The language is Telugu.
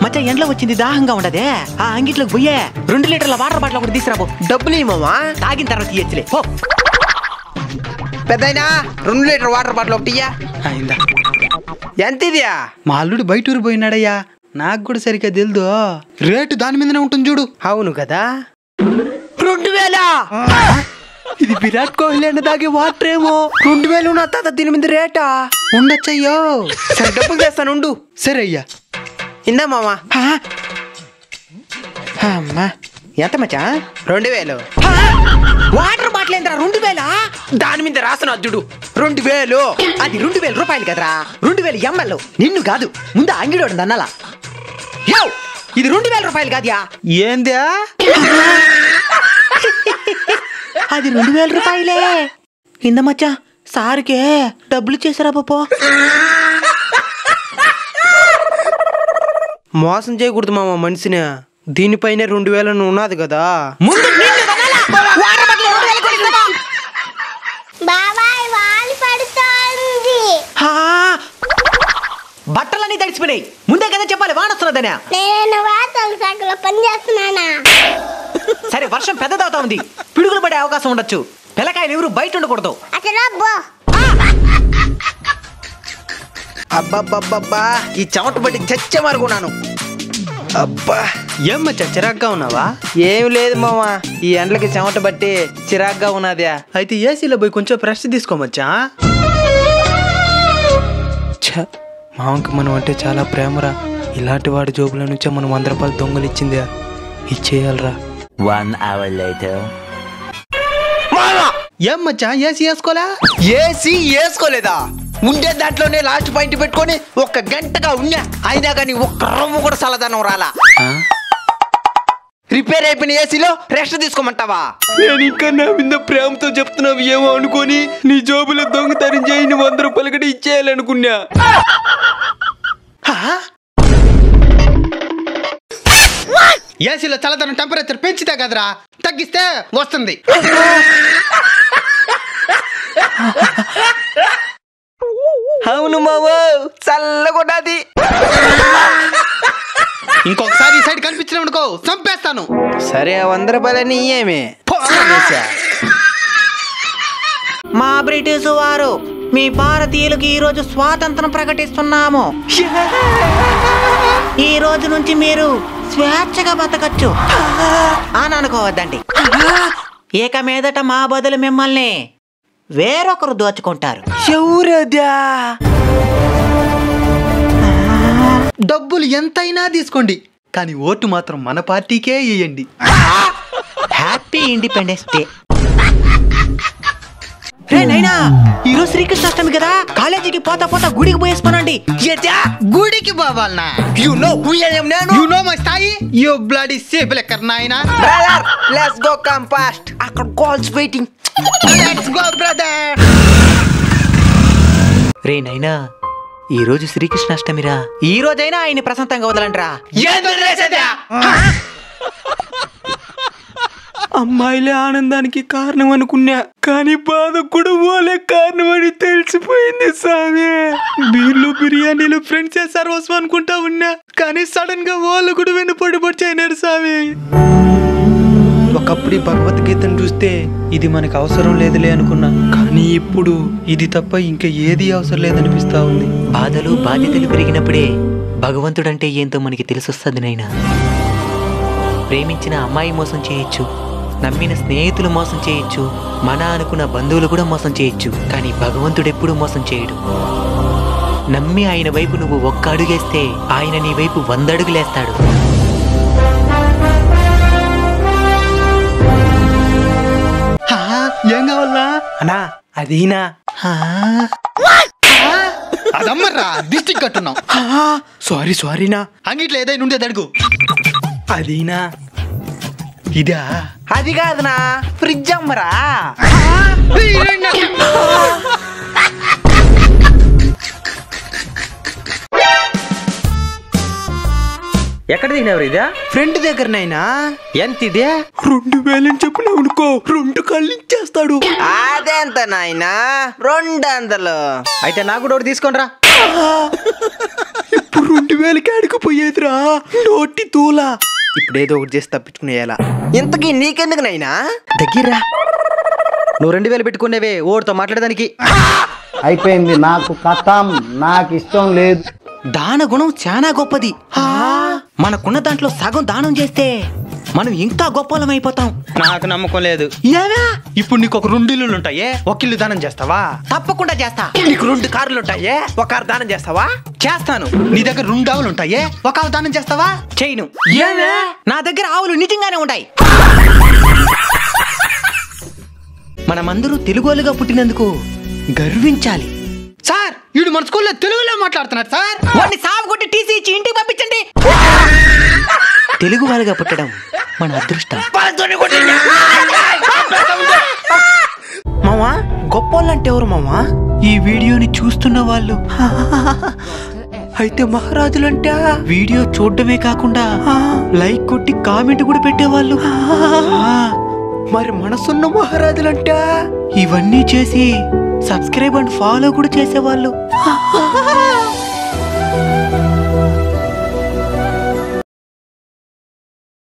మచ్చా ఎండ్లో వచ్చింది దాహంగా ఉండదే ఆ అంగిట్లోకి పోయే 2 లీటర్ల వాటర్ బాటిల్ ఒకటి తీసుకురాబో. డబ్బులు ఇవ్వమా? తాగిన తర్వాత ఇయ్యచ్చులే. పెద్దయినా 2 లీటర్ వాటర్ బాటిల్ ఒకటి ఇయ్యా. ఎంత ఇదియా? మా అల్లుడు బయట ఊరు పోయినాడయ్యా, నాకు కూడా సరిగ్గా తెలుదు. రేటు దాని మీదనే ఉంటుంది చూడు. అవును కదా. 2000. ఇది విరాట్ కోహ్లీ అన్న తాగే వాటర్ ఏమో. 2000 నా తాత దీని మీద రేటా? ఉండొచ్చయ్యో. సరే డబ్బులు తెస్తాను ఉండు. సరే అయ్యా. ఇందా మామా. అమ్మా ఎంత మచ్చా? 2000. వాటర్ బాటిల్ ఏంద్రా 2000? దాని మీద రాసిన అద్దుడు 2000. అది 2000 రూపాయలు కదరా, 2000 ఎంఎల్. నిన్ను కాదు, ముందు అంగిడోడు అన్నాలా. యో ఇది 2000 రూపాయలు కాదుయా. ఏందా? అది 2000 రూపాయలే. ఇంద మచ్చా సార్కే డబ్బులు చేసారా పాపో. మోసం చేయకూడదు మామ మనిషిని. దీనిపైనే 2000 ఉన్నది కదా. బట్టలన్నీ తడిసిపోయినాయి, ముందే కదా చెప్పాలి వాన వస్తున్నదనే. సరే వర్షం పెద్దదవుతా ఉంది, పిడుగులు పడే అవకాశం ఉండొచ్చు. పిల్లకాయలు ఎవరు బయట ఉండకూడదు. అబ్బబ్బబ్బబ్బా ఈ చెమట బట్టి చచ్చే మరుగున్నాను. అబ్బా ఏం మచ్చా చిరాగ్గా ఉన్నావా? ఏం లేదు మామ, ఈ ఎండలకి చెమట బట్టి చిరాగ్గా ఉన్నదా. అయితే ఏసీలో పోయి కొంచెం ఫ్రెష్ తీసుకోమచ్చా. మామకి మనం అంటే చాలా ప్రేమరా. ఇలాంటి వాడి జోబుల నుంచే మనం 100 రూపాయలు దొంగలు ఇచ్చిందా, ఇచ్చేయాలరా. 1 hour later. ఏం మచ్చా ఏసీ వేసుకోలే? ఏసీ వేసుకోలేదా? ఉండే దాంట్లోనే లాస్ట్ పాయింట్ పెట్టుకొని 1 గంటగా ఉన్నా, అయినా కానీ ఒక్క రవ్వు కూడా చల్లదనం రాలా. రిపేర్ అయిపోయిన ఏసీలో రెస్ట్ తీసుకోమంటావా? నేను ఇంకా నా మీద ప్రేమతో చెప్తున్నావు ఏమో అనుకోని నీ జోబులో దొంగతనం చేయని 100 రూపాయలు కూడా ఇచ్చేయాలనుకున్నా. ఏసీలో చల్లదనం టెంపరేచర్ పెంచితే కదరా, తగ్గిస్తే వస్తుంది. అవును మావో, చల్లగొండాది. ఇంకొకసారి ఈ సైడ్ కనిపించిన అనుకో చంపేస్తాను. సరే 100 రూపాయలని ఏమే? మా బ్రిటిష్ వారు మీ భారతీయులకు ఈ రోజు స్వాతంత్రం ప్రకటిస్తున్నాము. ఈ రోజు నుంచి మీరు స్వేచ్ఛగా బతకచ్చు అని అనుకోవద్దండి. ఇక మీదట మా బదులు మిమ్మల్ని వేరొకరు దోచుకుంటారు. ఎవరదా? డబ్బులు ఎంతైనా తీసుకోండి, కానీ ఓటు మాత్రం మన పార్టీకే ఇయ్యండి. Happy independence day. రే నైనా, ఈరోజు శ్రీకృష్ణాష్టమి కదా, కాలేజీకి పోతా పోతా గుడికి పోయేసుకోనండి. గుడికి పోవాలనా? You know who I am నేను? You know my స్థాయి? You bloody sieblecker నాయనా. Brother, let's go come fast. అక్కడ calls waiting. Let's go brother. రే నైనా, ఈ రోజు శ్రీకృష్ణాష్టమిరా, ఈ రోజైనా ఆయన్ని ప్రశాంతంగా వదలంట్రా. అమ్మాయిలే ఆనందానికి కారణం అనుకున్నా, కానీ బాధ కూడా ఓలే కారణం అని తెలిసిపోయింది సామి. బీర్లు బిర్యానీలు ఫ్రెండ్సే సర్వస్వం అనుకుంటా ఉన్నా, కానీ సడన్ గా వాళ్ళు కూడా వెన్నుపడిపడిచాయినారు సామి. ఒకప్పుడు ఈ భగవద్గీతను చూస్తే ఇది మనకు అవసరం లేదులే అనుకున్నా, కానీ ఇప్పుడు ఇది తప్ప ఇంకా ఏది అవసరం లేదనిపిస్తా ఉంది. బాధలు బాధ్యతలు పెరిగినప్పుడే భగవంతుడంటే ఏంటో మనకి తెలిసొస్తుంది నైనా. ప్రేమించిన అమ్మాయి మోసం చేయొచ్చు, నమ్మిన స్నేహితులు మోసం చేయొచ్చు, మన అనుకున్న బంధువులు కూడా మోసం చేయొచ్చు, కానీ భగవంతుడు ఎప్పుడూ మోసం చేయడు. నమ్మి ఆయన వైపు నువ్వు 1 అడుగేస్తే ఆయన నీ వైపు 100 అడుగులేస్తాడు. ఏం కావాలా అన్నా? అదీనా? అదమ్మర్రా, డిస్టిక్ కట్టున్నాం. సారీనా. అంగిట్లో ఏదైనా ఉండేది అడుగు. అదీనా? ఇదా? అది కాదునా, ఫ్రిడ్జ్ అమ్మరా. ఎక్కడ తినవరు? ఇదా ఫ్రెండ్ దగ్గరనైనా. ఎంత ఇదే? 2000 అని చెప్పినా అనుకో, 2 కళ్ళు ఇచ్చేస్తాడు. అదెంత నాయనా? 200. అయితే నాకు కూడా తీసుకొని రా. ఇప్పుడు 2000కి అడిగిపోయేదిరా. కాదురా, నోటి తూల. ఇప్పుడేదో ఒకటి చేసి తప్పించుకునేయాలా. ఇంతకీ నీకెందుకు నైనా? దగ్గర నువ్వు 2000 పెట్టుకునేవే ఓడితో మాట్లాడడానికి. అయిపోయింది, నాకు కథం, నాకు ఇష్టం లేదు. దాన గుణం చాలా గొప్పది. మనకున్న దాంట్లో సగం దానం చేస్తే మనం ఇంకా గొప్పలం అయిపోతాం. నాకు నమ్మకం లేదు. ఇప్పుడు నీకు ఒక 2 ఇల్లులు ఉంటాయే, ఒక ఇల్లు దానం చేస్తావా? తప్పకుండా చేస్తా. నీకు 2 కార్లు ఉంటాయే, ఒక కారు దానం చేస్తావా? చేస్తాను. నీ దగ్గర 2 ఆవులు ఉంటాయే, ఒక ఆవు దానం చేస్తావా? చేయను. నా దగ్గర ఆవులు నిజంగానే ఉంటాయి. మనమందరూ తెలుగోలుగా పుట్టినందుకు గర్వించాలి. సార్, వీడు మన స్కూల్లో తెలుగులో మాట్లాడుతున్నాడు సార్. వాడిని సాగు కొట్టి టీసీ ఇచ్చి ఇంటికి పంపించండి. తెలుగు వాళ్ళుగా పుట్టడం మన అదృష్టం. మామా, గొప్పోళ్ళంటే ఎవరు మామా? ఈ వీడియోని చూస్తున్న వాళ్ళు అయితే మహారాజులంటే వీడియో చూడటమే కాకుండా లైక్ కొట్టి కామెంట్ కూడా పెట్టేవాళ్ళు. మరి మనసున్న మహారాజులంటే ఇవన్నీ చేసి సబ్స్క్రైబ్ అండ్ ఫాలో కూడా చేసేవాళ్ళు.